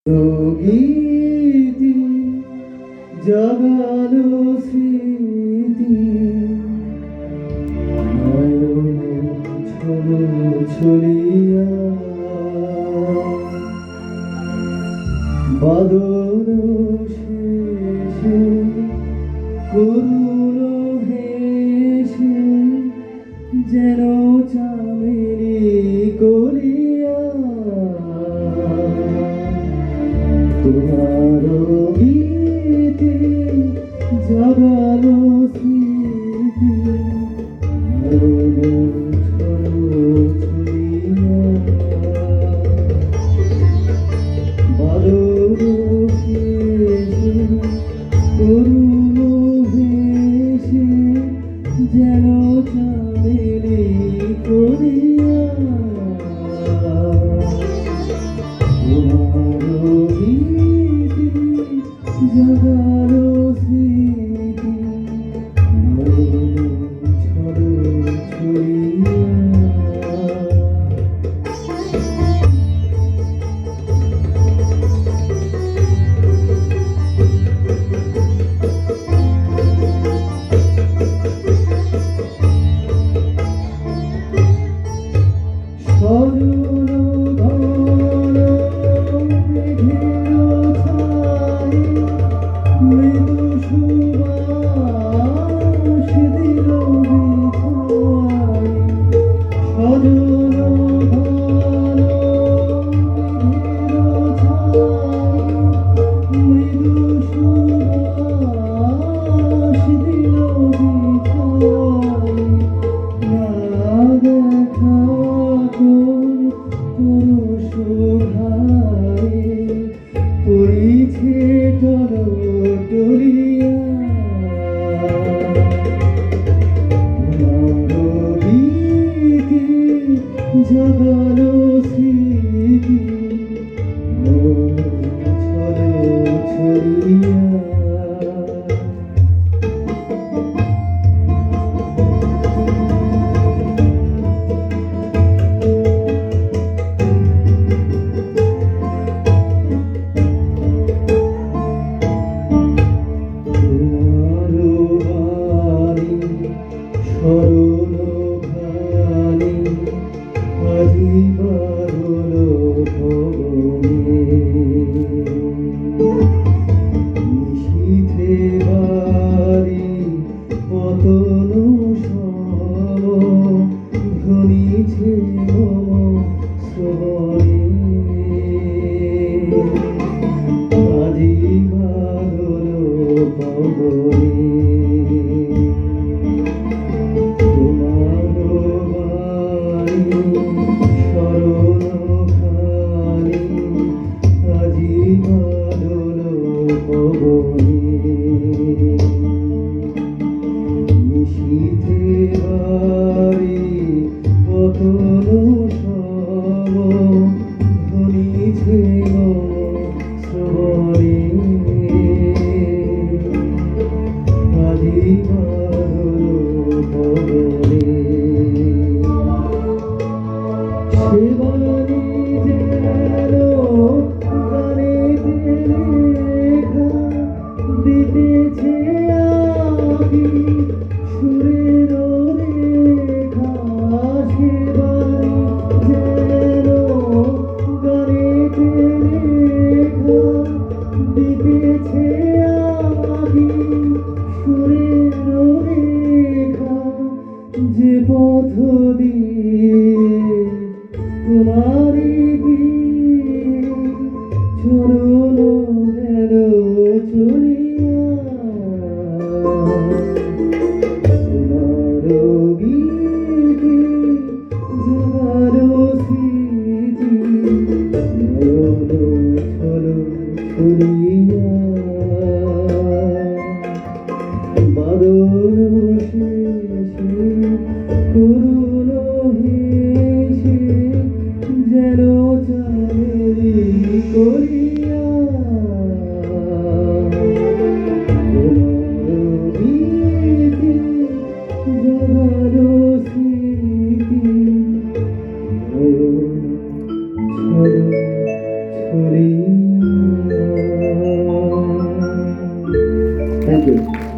গীতি জাগালো স্মৃতি নয়ন ছলো ছলিয়া বাদল শেষে করুণ হেসে যেন চামেলি করিয়া তোমার গীতে জাগালো স্মৃতি নয়ন ছলো ছলিয়া বাদল শেষে করুণ হেসে যেন চামেলি করিয়া জাগালো স্মৃতি নয়ন ছলো ছলিয়া সজল ঘন মেঘের ছায় মৃদু সুবাস দিল বিছায় সজল ঘন মেঘের ছায় মৃদু সুবাস দিল বিছায় না দেখা পুরুষ ভাই পড়িছে টলিয়া গীতি জাগালো স্মৃতি নয়ন ছলো ছলিয়া সরল ঘানি আজি বারল ভবনে নিশীথে বাড়ি পতন সম ধ্বনিছে মম শ্রবণে আজি বারল ভবনে নিশীথে বাড়ি পতন সম ধ্বনিছে শ্রবণে আজি বারল ভবনে সেবানি যেন গানেতে লেখা দিতেছে আবি সুরের রেখা সেবানি যেন গানেতে লেখা দিতেছে আবি সুরের রেখা যে পথ দিয়ে তোমারি চরণ গেল চলিয়া তোমার গীতি জাগালো স্মৃতি নয়ন ছলো ছলিয়া বাদল শেষে করুণ হেসে যেন চামেলি করিয়া থ্যাংক ইউ